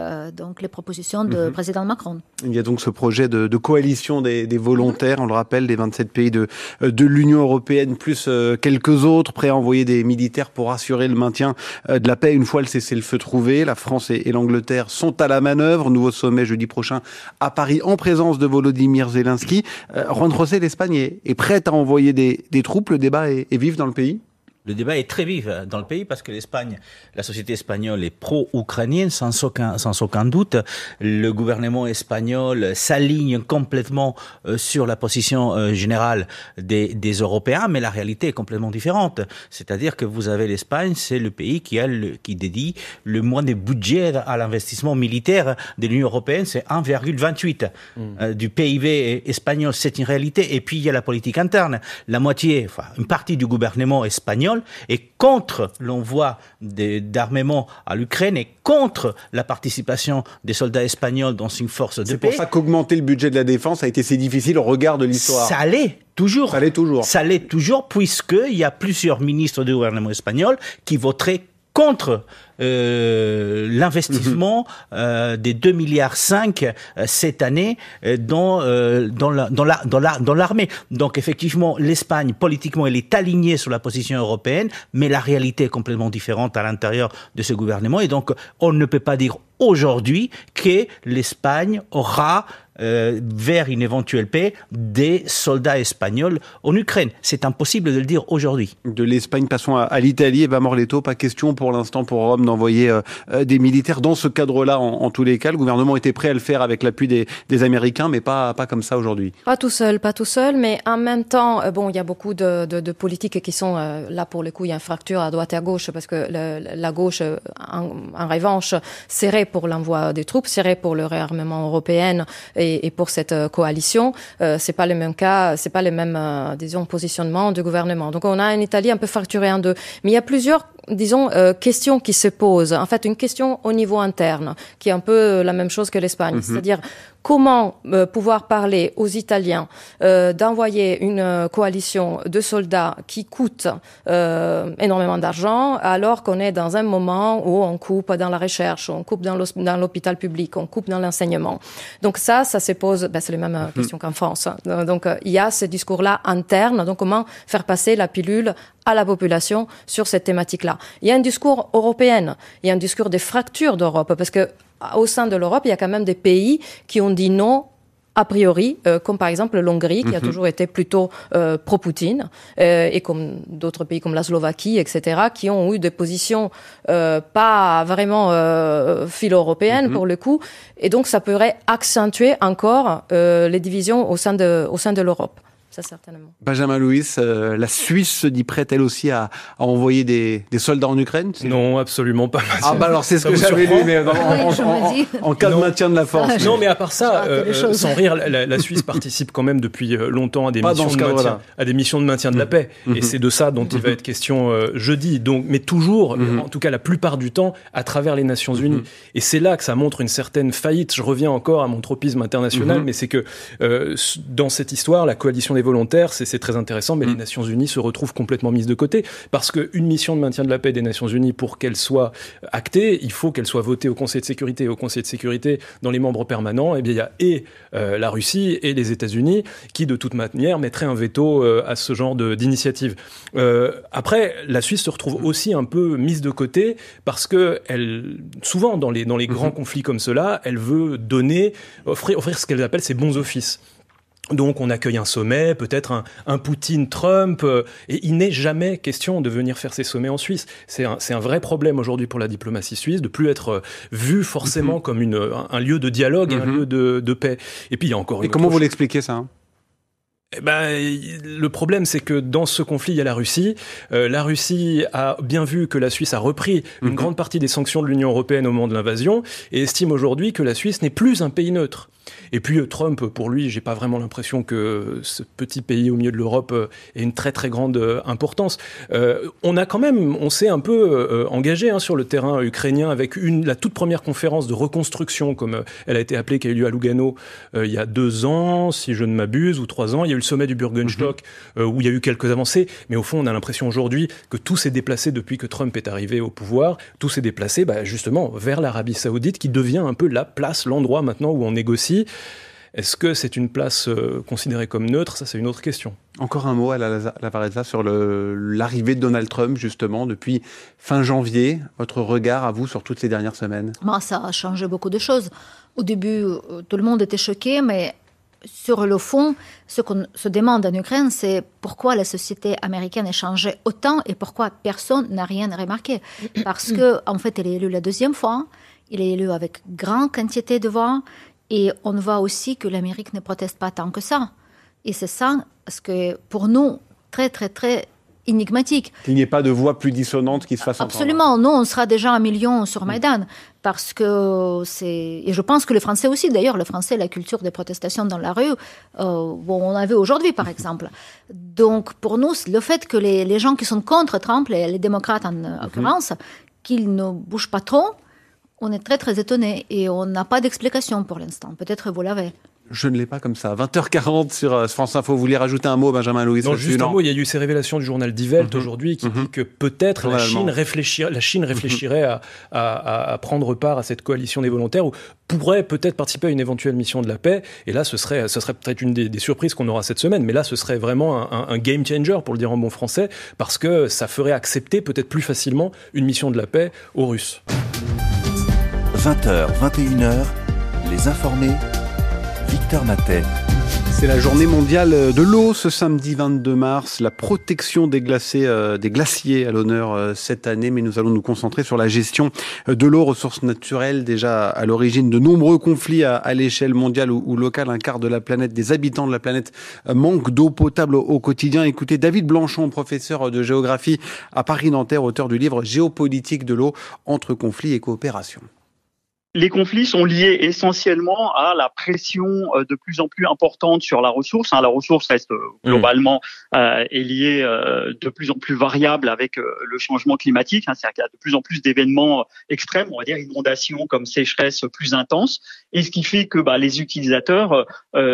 propositions du président Macron. Il y a donc ce projet de coalition des volontaires, on le rappelle, des 27 pays de l'Union européenne, plus quelques autres, prêts à envoyer des militaires pour assurer le maintien de la paix une fois le cessez-le-feu trouvé. La France et l'Angleterre sont à la manœuvre. Nouveau sommet jeudi prochain à Paris, en présence de Volodymyr Zelensky. Juan José, l'Espagne est prête à envoyer des troupes. Le débat est vif dans le pays. Le débat est très vif dans le pays parce que l'Espagne, la société espagnole est pro-ukrainienne sans aucun doute. Le gouvernement espagnol s'aligne complètement sur la position générale des Européens, mais la réalité est complètement différente. C'est-à-dire que vous avez l'Espagne, c'est le pays qui dédie le moins de budget à l'investissement militaire de l'Union européenne, c'est 1,28 du PIB espagnol, c'est une réalité. Et puis il y a la politique interne. La moitié, enfin une partie du gouvernement espagnol est contre l'envoi d'armement à l'Ukraine et contre la participation des soldats espagnols dans une force de paix. C'est pour ça qu'augmenter le budget de la défense a été si difficile au regard de l'histoire. Ça l'est toujours. Ça l'est toujours, puisqu'il y a plusieurs ministres du gouvernement espagnol qui voteraient contre l'investissement des 2,5 milliards cette année dans l'armée. Donc effectivement, l'Espagne, politiquement, elle est alignée sur la position européenne, mais la réalité est complètement différente à l'intérieur de ce gouvernement. Et donc, on ne peut pas dire aujourd'hui que l'Espagne aura vers une éventuelle paix des soldats espagnols en Ukraine. C'est impossible de le dire aujourd'hui. De l'Espagne, passons à l'Italie. Eva Morletto, pas question pour l'instant pour Rome d'envoyer des militaires dans ce cadre-là. En tous les cas, le gouvernement était prêt à le faire avec l'appui des Américains, mais pas comme ça aujourd'hui. Pas tout seul, mais en même temps, il y a beaucoup de politiques qui sont là pour le coup, il y a une fracture à droite et à gauche parce que la gauche, en revanche, serait pour l'envoi des troupes, serait pour le réarmement européen et pour cette coalition. C'est pas le même cas, c'est pas les mêmes, positionnements du gouvernement. Donc on a une Italie un peu fracturée en deux. Mais il y a plusieurs questions qui se posent. En fait, une question au niveau interne, qui est un peu la même chose que l'Espagne. C'est-à-dire, comment pouvoir parler aux Italiens d'envoyer une coalition de soldats qui coûte énormément d'argent, alors qu'on est dans un moment où on coupe dans la recherche, on coupe dans l'hôpital public, on coupe dans l'enseignement. Donc ça se pose, c'est les mêmes questions qu'en France. Donc il y a ce discours-là interne. Donc comment faire passer la pilule à la population sur cette thématique-là. Il y a un discours européen, il y a un discours des fractures d'Europe, parce que au sein de l'Europe, il y a quand même des pays qui ont dit non a priori, comme par exemple l'Hongrie, qui a toujours été plutôt pro-Poutine, et comme d'autres pays comme la Slovaquie, etc., qui ont eu des positions pas vraiment philo-européennes pour le coup, et donc ça pourrait accentuer encore les divisions au sein de l'Europe. Ça, certainement. Benjamin Louis, la Suisse se dit prête, elle aussi, à envoyer des soldats en Ukraine? Non, absolument pas. Alors c'est ce que j'avais lu, mais en cas de maintien de la force. Non, mais à part ça, sans rire, la Suisse participe quand même depuis longtemps à des missions de maintien de la paix. Et c'est de ça dont il va être question jeudi. Donc, mais toujours, en tout cas la plupart du temps, à travers les Nations Unies. Et c'est là que ça montre une certaine faillite. Je reviens encore à mon tropisme international, mais c'est que dans cette histoire, la coalition des volontaires, c'est très intéressant, mais les Nations Unies se retrouvent complètement mises de côté, parce qu'une mission de maintien de la paix des Nations Unies, pour qu'elle soit actée, il faut qu'elle soit votée au Conseil de sécurité. Au Conseil de sécurité, dans les membres permanents, eh bien, il y a la Russie et les États-Unis qui, de toute manière, mettraient un veto à ce genre d'initiative. Après, la Suisse se retrouve aussi un peu mise de côté, parce que souvent, dans les grands conflits comme cela, elle veut offrir ce qu'elle appelle ses bons offices. Donc on accueille un sommet, peut-être un Poutine-Trump, et il n'est jamais question de venir faire ces sommets en Suisse. C'est un vrai problème aujourd'hui pour la diplomatie suisse, de plus être vu forcément comme un lieu de dialogue, un lieu de paix. Et puis il y a encore une autre chose. Et comment vous l'expliquez ça ? Le problème, c'est que dans ce conflit, il y a la Russie. La Russie a bien vu que la Suisse a repris une grande partie des sanctions de l'Union européenne au moment de l'invasion et estime aujourd'hui que la Suisse n'est plus un pays neutre. Et puis Trump, pour lui, j'ai pas vraiment l'impression que ce petit pays au milieu de l'Europe ait une très très grande importance. On s'est un peu engagé sur le terrain ukrainien avec la toute première conférence de reconstruction, comme elle a été appelée, qui a eu lieu à Lugano il y a 2 ans, si je ne m'abuse, ou 3 ans. Il y a eu le sommet du Bürgenstock où il y a eu quelques avancées, mais au fond, on a l'impression aujourd'hui que tout s'est déplacé depuis que Trump est arrivé au pouvoir. Tout s'est déplacé justement vers l'Arabie Saoudite, qui devient un peu la place, l'endroit maintenant où on négocie. Est-ce que c'est une place considérée comme neutre ? Ça, c'est une autre question. Encore un mot à la Vareza sur l'arrivée de Donald Trump, justement, depuis fin janvier. Votre regard à vous sur toutes ces dernières semaines ? Ça a changé beaucoup de choses. Au début, tout le monde était choqué, mais sur le fond, ce qu'on se demande en Ukraine, c'est pourquoi la société américaine a changé autant et pourquoi personne n'a rien remarqué. Parce qu'en fait, il est élu la 2e fois. Il est élu avec grande quantité de voix. Et on voit aussi que l'Amérique ne proteste pas tant que ça. Et c'est ça, parce que pour nous, très, très, très énigmatique. Qu'il n'y ait pas de voix plus dissonante qui se fasse entendre. Absolument. Nous, on sera déjà 1 million sur Maïdan. Parce que c'est... Et je pense que les Français aussi, d'ailleurs, les Français, la culture des protestations dans la rue, on a vu aujourd'hui, par exemple. Donc, pour nous, le fait que les gens qui sont contre Trump, les démocrates en l'occurrence, qu'ils ne bougent pas trop, on est très, très étonnés et on n'a pas d'explication pour l'instant. Peut-être vous l'avez. Je ne l'ai pas comme ça. 20h40 sur France Info. Vous voulez rajouter un mot, Benjamin Louis ? Non, juste un mot. Il y a eu ces révélations du journal Die Welt aujourd'hui qui dit que peut-être la Chine réfléchirait à prendre part à cette coalition des volontaires ou pourrait peut-être participer à une éventuelle mission de la paix. Et là, ce serait peut-être une des surprises qu'on aura cette semaine. Mais là, ce serait vraiment un game changer, pour le dire en bon français, parce que ça ferait accepter peut-être plus facilement une mission de la paix aux Russes. 20h, 21h, les informés, Victor Matet. C'est la journée mondiale de l'eau ce samedi 22 mars. La protection des glaciers à l'honneur cette année, mais nous allons nous concentrer sur la gestion de l'eau, ressource naturelle déjà à l'origine de nombreux conflits à l'échelle mondiale ou locale. Un quart de la planète, des habitants de la planète manquent d'eau potable au quotidien. Écoutez David Blanchon, professeur de géographie à Paris-Nanterre, auteur du livre Géopolitique de l'eau entre conflits et coopération. Les conflits sont liés essentiellement à la pression de plus en plus importante sur la ressource. La ressource reste globalement est liée de plus en plus variable avec le changement climatique. C'est-à-dire qu'il y a de plus en plus d'événements extrêmes, on va dire inondations comme sécheresse plus intense, et ce qui fait que les utilisateurs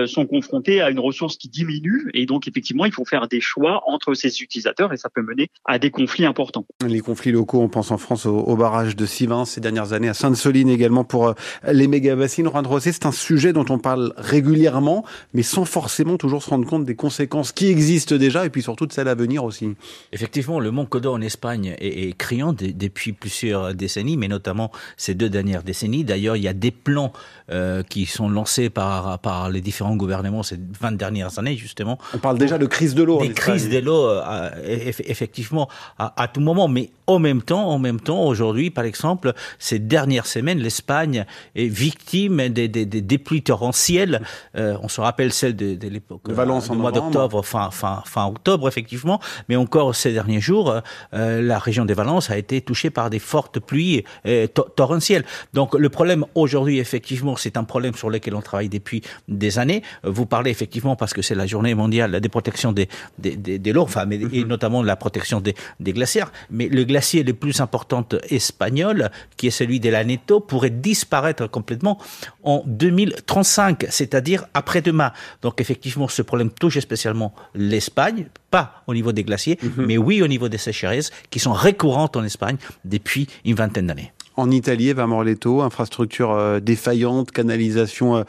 sont confrontés à une ressource qui diminue, et donc effectivement il faut faire des choix entre ces utilisateurs, et ça peut mener à des conflits importants. Les conflits locaux, on pense en France au barrage de Sivins ces dernières années, à Sainte-Soline également pour les méga-bassines. Juan José, c'est un sujet dont on parle régulièrement, mais sans forcément toujours se rendre compte des conséquences qui existent déjà et puis surtout de celles à venir aussi. Effectivement, le manque d'eau en Espagne est criant depuis plusieurs décennies, mais notamment ces 2 dernières décennies. D'ailleurs, il y a des plans qui sont lancés par les différents gouvernements ces 20 dernières années, justement. On parle déjà de crise de l'eau. Des crises de l'eau, effectivement, à tout moment. Mais en même temps, aujourd'hui, par exemple, ces dernières semaines, l'Espagne l'Espagne est victime des pluies torrentielles. On se rappelle celle de l'époque de Valence, du mois d'octobre, fin octobre effectivement, mais encore ces derniers jours, la région de Valence a été touchée par des fortes pluies torrentielles. Donc le problème aujourd'hui, effectivement, c'est un problème sur lequel on travaille depuis des années. Vous parlez effectivement, parce que c'est la journée mondiale des protections des l'eau, et notamment la protection des glaciers. Mais le glacier le plus important espagnol, qui est celui de l'Aneto, pourrait disparaître complètement en 2035, c'est-à-dire après-demain. Donc effectivement, ce problème touche spécialement l'Espagne, pas au niveau des glaciers, mais oui au niveau des sécheresses, qui sont récurrentes en Espagne depuis une vingtaine d'années. En Italie, Eva Morletto, infrastructure défaillante, canalisation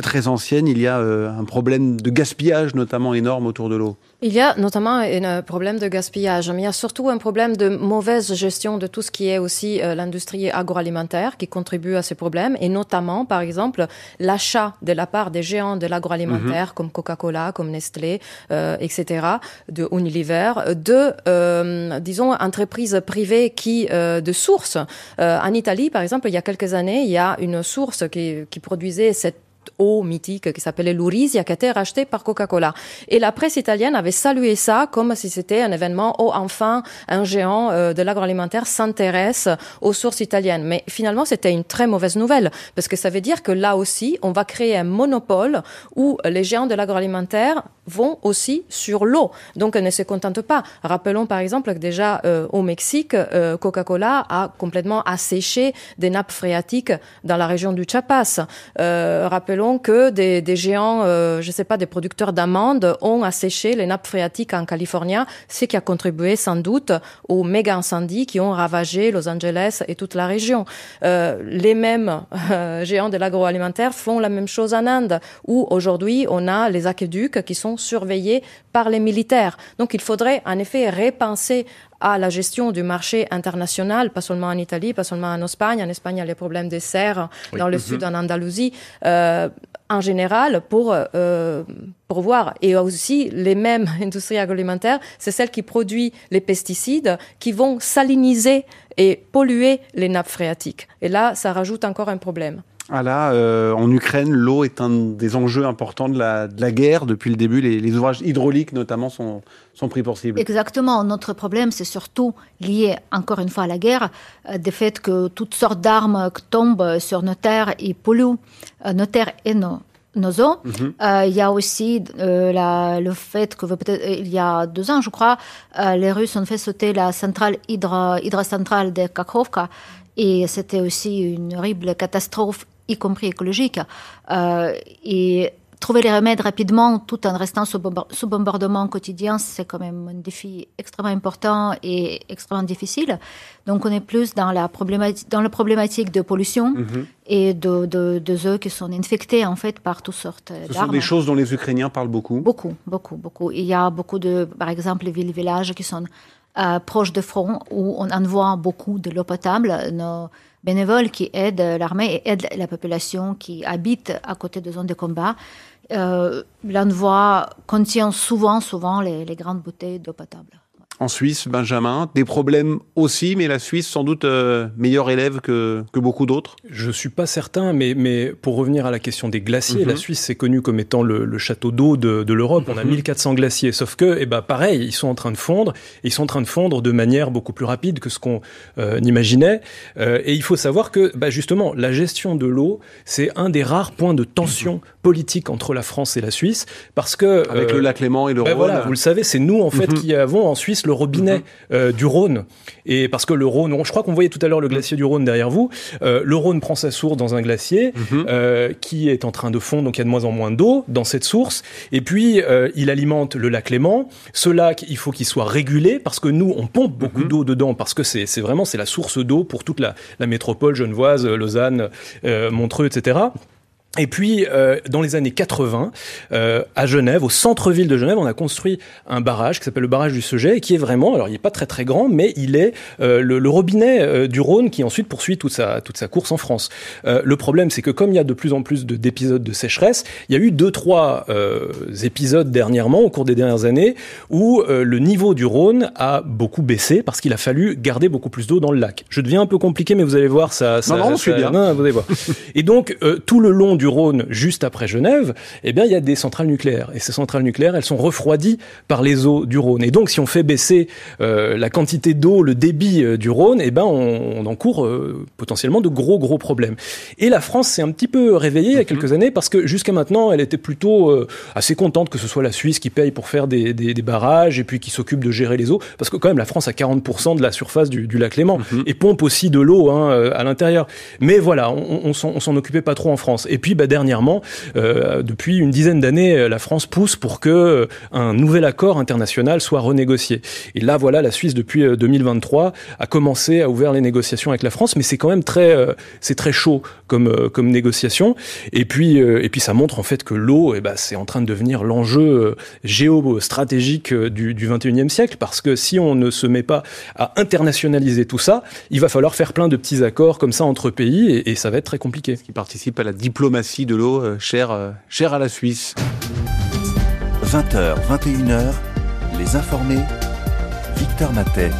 très ancienne, il y a un problème de gaspillage notamment énorme autour de l'eau. Il y a notamment un problème de gaspillage, mais il y a surtout un problème de mauvaise gestion de tout ce qui est aussi l'industrie agroalimentaire qui contribue à ces problèmes, et notamment, par exemple, l'achat de la part des géants de l'agroalimentaire comme Coca-Cola, comme Nestlé, etc., de Unilever, disons, entreprises privées de sources. En Italie, par exemple, il y a quelques années, il y a une source qui produisait cette eau mythique qui s'appelait l'Urisia, qui a été rachetée par Coca-Cola. Et la presse italienne avait salué ça comme si c'était un événement, enfin, un géant de l'agroalimentaire s'intéresse aux sources italiennes. Mais finalement, c'était une très mauvaise nouvelle, parce que ça veut dire que là aussi, on va créer un monopole où les géants de l'agroalimentaire vont aussi sur l'eau. Donc, ne se contentent pas. Rappelons par exemple que déjà au Mexique, Coca-Cola a complètement asséché des nappes phréatiques dans la région du Chiapas. Rappelons que des géants, des producteurs d'amandes ont asséché les nappes phréatiques en Californie, ce qui a contribué sans doute aux méga incendies qui ont ravagé Los Angeles et toute la région. Les mêmes géants de l'agroalimentaire font la même chose en Inde, où aujourd'hui on a les aqueducs qui sont surveillés par les militaires. Donc il faudrait en effet repenser à la gestion du marché international, pas seulement en Italie, pas seulement en Espagne. En Espagne, il y a les problèmes des serres, dans le sud, en Andalousie, en général, pour voir. Et aussi, les mêmes industries agroalimentaires, c'est celles qui produisent les pesticides qui vont saliniser et polluer les nappes phréatiques. Et là, ça rajoute encore un problème. Ah là, en Ukraine, l'eau est un des enjeux importants de la guerre. Depuis le début, les ouvrages hydrauliques, notamment, sont pris pour cible. Exactement. Notre problème, c'est surtout lié, encore une fois, à la guerre, du fait que toutes sortes d'armes tombent sur nos terres et polluent nos terres et nos eaux. Il y a aussi le fait que il y a 2 ans, je crois, les Russes ont fait sauter la centrale hydrocentrale de Kakhovka. Et c'était aussi une horrible catastrophe, y compris écologique. Et trouver les remèdes rapidement, tout en restant sous bombardement quotidien, c'est quand même un défi extrêmement important et extrêmement difficile. Donc on est plus dans la problématique de pollution et de eaux qui sont infectées en fait par toutes sortes d'armes. Ce sont des choses dont les Ukrainiens parlent beaucoup. Beaucoup. Il y a beaucoup par exemple, les villes-villages qui sont proches de front, où on envoie beaucoup de l'eau potable. Nos bénévoles qui aident l'armée et aident la population qui habite à côté de zones de combat, l'envoi contient souvent les grandes bouteilles d'eau potable. En Suisse, Benjamin, des problèmes aussi, mais la Suisse sans doute meilleur élève que beaucoup d'autres. Je suis pas certain, mais pour revenir à la question des glaciers, la Suisse c'est connu comme étant le château d'eau de l'Europe. On a 1400 glaciers, sauf que, pareil, ils sont en train de fondre. Ils sont en train de fondre de manière beaucoup plus rapide que ce qu'on imaginait. Et il faut savoir que, justement, la gestion de l'eau, c'est un des rares points de tension politique entre la France et la Suisse, parce que avec le lac Léman et le Rhône. Voilà, vous le savez, c'est nous en fait qui avons en Suisse le robinet du Rhône. Et parce que le Rhône, je crois qu'on voyait tout à l'heure le glacier du Rhône derrière vous. Le Rhône prend sa source dans un glacier qui est en train de fondre, donc il y a de moins en moins d'eau dans cette source. Et puis il alimente le lac Léman. Ce lac, il faut qu'il soit régulé parce que nous, on pompe beaucoup d'eau dedans parce que c'est la source d'eau pour toute la métropole genevoise, Lausanne, Montreux, etc. Et puis, dans les années 80, à Genève, au centre-ville de Genève, on a construit un barrage qui s'appelle le barrage du Seget et qui est vraiment, alors il n'est pas très très grand, mais il est le robinet du Rhône qui ensuite poursuit toute sa course en France. Le problème, c'est que comme il y a de plus en plus d'épisodes de sécheresse, il y a eu 2-3 épisodes dernièrement, au cours des dernières années, où le niveau du Rhône a beaucoup baissé parce qu'il a fallu garder beaucoup plus d'eau dans le lac. Je deviens un peu compliqué, mais vous allez voir, Non, je suis bien. Non, vous allez voir. Et donc, tout le long du Rhône, juste après Genève, eh bien, il y a des centrales nucléaires. Et ces centrales nucléaires, elles sont refroidies par les eaux du Rhône. Et donc, si on fait baisser la quantité d'eau, le débit du Rhône, eh ben, on encourt potentiellement de gros problèmes. Et la France s'est un petit peu réveillée il y a quelques années parce que jusqu'à maintenant, elle était plutôt assez contente que ce soit la Suisse qui paye pour faire des barrages et puis qui s'occupe de gérer les eaux. Parce que quand même, la France a 40% de la surface du lac Léman et pompe aussi de l'eau à l'intérieur. Mais voilà, on s'en occupait pas trop en France. Et puis, dernièrement, depuis une dizaine d'années, la France pousse pour que un nouvel accord international soit renégocié. Et là, voilà, la Suisse, depuis 2023, a commencé à ouvrir les négociations avec la France, mais c'est quand même c'est très chaud comme négociation. Et puis ça montre en fait que l'eau, c'est en train de devenir l'enjeu géostratégique du 21e siècle, parce que si on ne se met pas à internationaliser tout ça, il va falloir faire plein de petits accords comme ça entre pays, et ça va être très compliqué. Ce qui participe à la diplomatie de l'eau, chère à la Suisse. 20h, 21h, les informés, Victor Matet.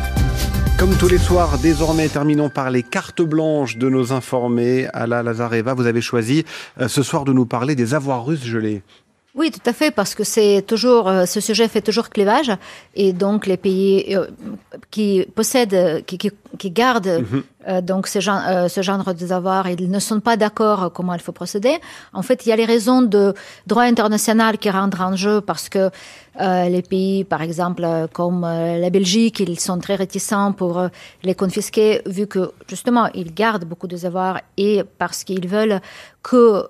Comme tous les soirs, désormais, terminons par les cartes blanches de nos informés. Ala Lazareva, vous avez choisi ce soir de nous parler des avoirs russes gelés. Oui, tout à fait, parce que c'est toujours, ce sujet fait toujours clivage, et donc les pays qui possèdent, qui gardent donc ce genre de avoirs, ils ne sont pas d'accord comment il faut procéder. En fait, il y a les raisons de droit international qui rentrent en jeu, parce que les pays, par exemple, comme la Belgique, ils sont très réticents pour les confisquer, vu que, justement, ils gardent beaucoup de avoirs et parce qu'ils veulent que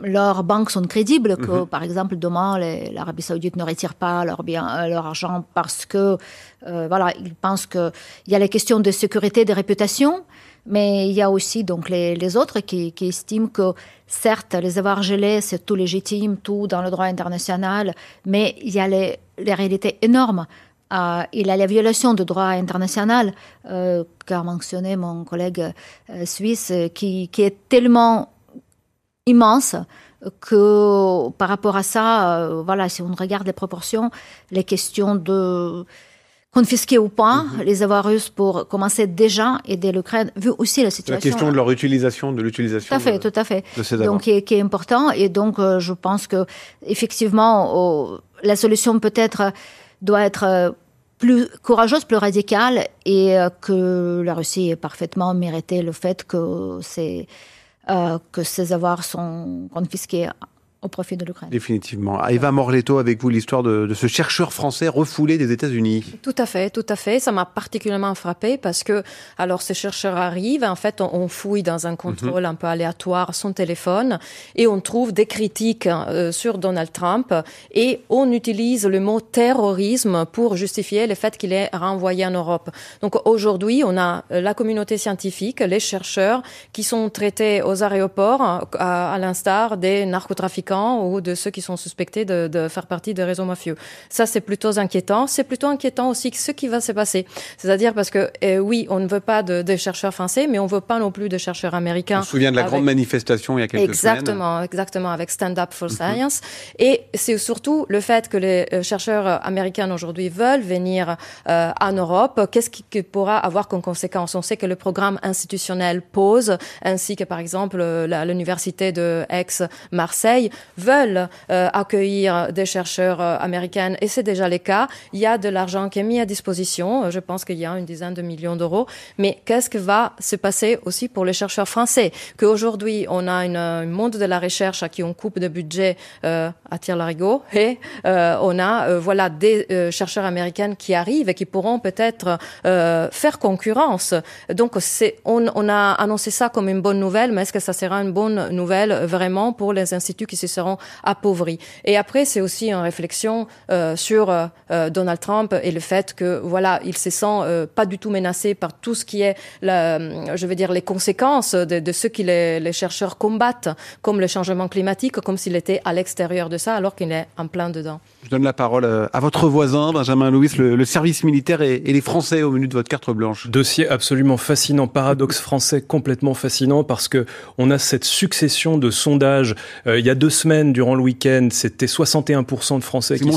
leurs banques sont crédibles, que, par exemple, demain, l'Arabie Saoudite ne retire pas leur argent parce que, voilà, ils pensent qu'il y a les questions de sécurité, de réputation, mais il y a aussi donc les autres qui estiment que, certes, les avoirs gelés, c'est tout légitime, tout dans le droit international, mais il y a les réalités énormes. Il y a la violation du droit international qu'a mentionné mon collègue suisse, qui est tellement immense que par rapport à ça, voilà, si on regarde les proportions, les questions de confisquer ou pas les avoirs russes pour commencer déjà aider l'Ukraine, vu aussi la situation. La question de leur utilisation, de l'utilisation tout à fait. De ces avoirs. Donc, qui est important. Et donc, je pense que effectivement, la solution peut-être doit être plus courageuse, plus radicale, et que la Russie ait parfaitement mérité le fait que ces avoirs sont confisqués au profit de l'Ukraine. Définitivement. Eva Morletto, avec vous, l'histoire de ce chercheur français refoulé des États-Unis. Tout à fait. Ça m'a particulièrement frappé parce que, alors, ces chercheurs arrivent, en fait, on fouille dans un contrôle un peu aléatoire son téléphone et on trouve des critiques sur Donald Trump et on utilise le mot terrorisme pour justifier le fait qu'il est renvoyé en Europe. Donc, aujourd'hui, on a la communauté scientifique, les chercheurs qui sont traités aux aéroports à l'instar des narcotrafiquants ou de ceux qui sont suspectés de faire partie des réseaux mafieux. Ça, c'est plutôt inquiétant. C'est plutôt inquiétant aussi ce qui va se passer. C'est-à-dire parce que, oui, on ne veut pas de chercheurs français, mais on ne veut pas non plus de chercheurs américains. On se souvient de la grande manifestation il y a quelques semaines. Exactement, avec Stand Up for Science. Et c'est surtout le fait que les chercheurs américains aujourd'hui veulent venir en Europe. Qu'est-ce qui pourra avoir comme conséquence? On sait que le programme institutionnel pose, ainsi que par exemple l'université de Aix-Marseille, veulent accueillir des chercheurs américains, et c'est déjà le cas. Il y a de l'argent qui est mis à disposition, je pense qu'il y a une dizaine de millions d'euros, mais qu'est-ce qui va se passer aussi pour les chercheurs français? Qu'aujourd'hui, on a un monde de la recherche à qui on coupe de budget à tire-larigot, et on a des chercheurs américains qui arrivent et qui pourront peut-être faire concurrence. Donc, on a annoncé ça comme une bonne nouvelle, mais est-ce que ça sera une bonne nouvelle vraiment pour les instituts qui se se seront appauvris. Et après, c'est aussi une réflexion sur Donald Trump et le fait que voilà, il se sent pas du tout menacé par tout ce qui est, les conséquences de ce que les chercheurs combattent, comme le changement climatique, comme s'il était à l'extérieur de ça, alors qu'il est en plein dedans. Je donne la parole à votre voisin, Benjamin Louis, le service militaire et les Français au menu de votre carte blanche. Dossier absolument fascinant, paradoxe français complètement fascinant, parce que on a cette succession de sondages. Il y a 2 semaines, durant le week-end, c'était 61% de Français qui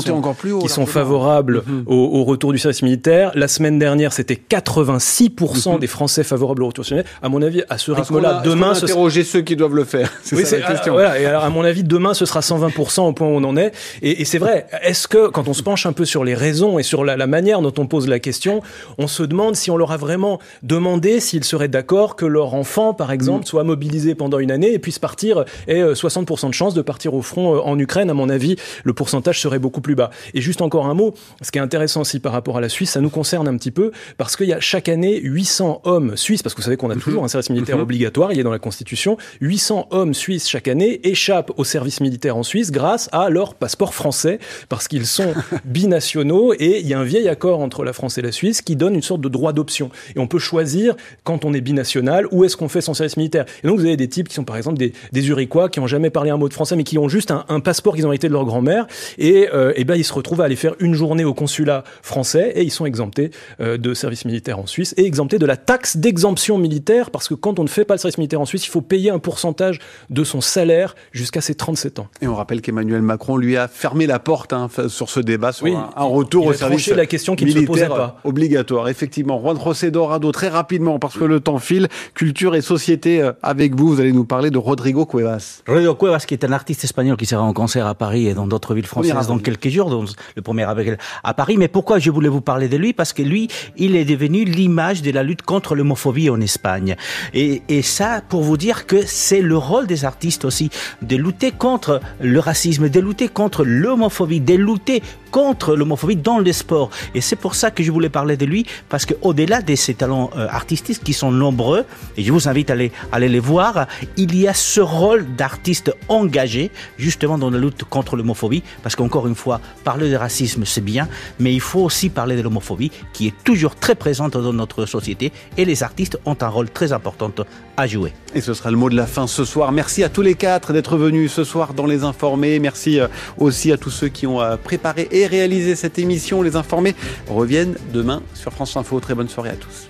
sont favorables au retour du service militaire. La semaine dernière, c'était 86% des Français favorables au retour du service militaire. À mon avis, à ce rythme-là, demain... interroger ceux qui doivent le faire. C'est ça la question. Voilà. Et alors, à mon avis, demain, ce sera 120% au point où on en est. Et c'est vrai, est-ce que, quand on se penche un peu sur les raisons et sur la manière dont on pose la question, on se demande si on leur a vraiment demandé s'ils seraient d'accord que leur enfant, par exemple, soit mobilisé pendant une année et puisse partir, et 60% de chance de partir au front en Ukraine. À mon avis, le pourcentage serait beaucoup plus bas. Et juste encore un mot, ce qui est intéressant aussi par rapport à la Suisse, ça nous concerne un petit peu, parce qu'il y a chaque année 800 hommes suisses, parce que vous savez qu'on a toujours un service militaire obligatoire, il est dans la Constitution, 800 hommes suisses chaque année échappent au service militaire en Suisse grâce à leur passeport français, parce qu'ils sont binationaux, et il y a un vieil accord entre la France et la Suisse qui donne une sorte de droit d'option. Et on peut choisir, quand on est binational, où est-ce qu'on fait son service militaire. Et donc vous avez des types qui sont par exemple des Uriquois, qui n'ont jamais parlé un mot de français, mais qui ont juste un passeport qu'ils ont hérité de leur grand-mère, et ils se retrouvent à aller faire une journée au consulat français, et ils sont exemptés de service militaire en Suisse, et exemptés de la taxe d'exemption militaire, parce que quand on ne fait pas le service militaire en Suisse, il faut payer un pourcentage de son salaire jusqu'à ses 37 ans. Et on rappelle qu'Emmanuel Macron lui a fermé la porte sur ce débat, sur un retour au service la question qui militaire ne se posait pas. Obligatoire. Effectivement, Juan José Dorado, très rapidement, parce que le temps file, culture et société avec vous allez nous parler de Rodrigo Cuevas. Rodrigo Cuevas, qui est un artiste espagnol qui sera en concert à Paris et dans d'autres villes françaises dans quelques jours, donc le 1er avril à Paris. Mais pourquoi je voulais vous parler de lui? Parce que lui, il est devenu l'image de la lutte contre l'homophobie en Espagne. Et ça, pour vous dire que c'est le rôle des artistes aussi, de lutter contre le racisme, de lutter contre l'homophobie, de lutter contre l'homophobie dans le sport. Et c'est pour ça que je voulais parler de lui, parce que au-delà de ses talents artistiques qui sont nombreux, et je vous invite à aller les voir, il y a ce rôle d'artiste engagé justement dans la lutte contre l'homophobie, parce qu'encore une fois, parler de racisme c'est bien, mais il faut aussi parler de l'homophobie qui est toujours très présente dans notre société, et les artistes ont un rôle très important à jouer. Et ce sera le mot de la fin ce soir. Merci à tous les 4 d'être venus ce soir dans Les Informés. Merci aussi à tous ceux qui ont préparé et réalisé cette émission. Les Informés reviennent demain sur France Info. Très bonne soirée à tous.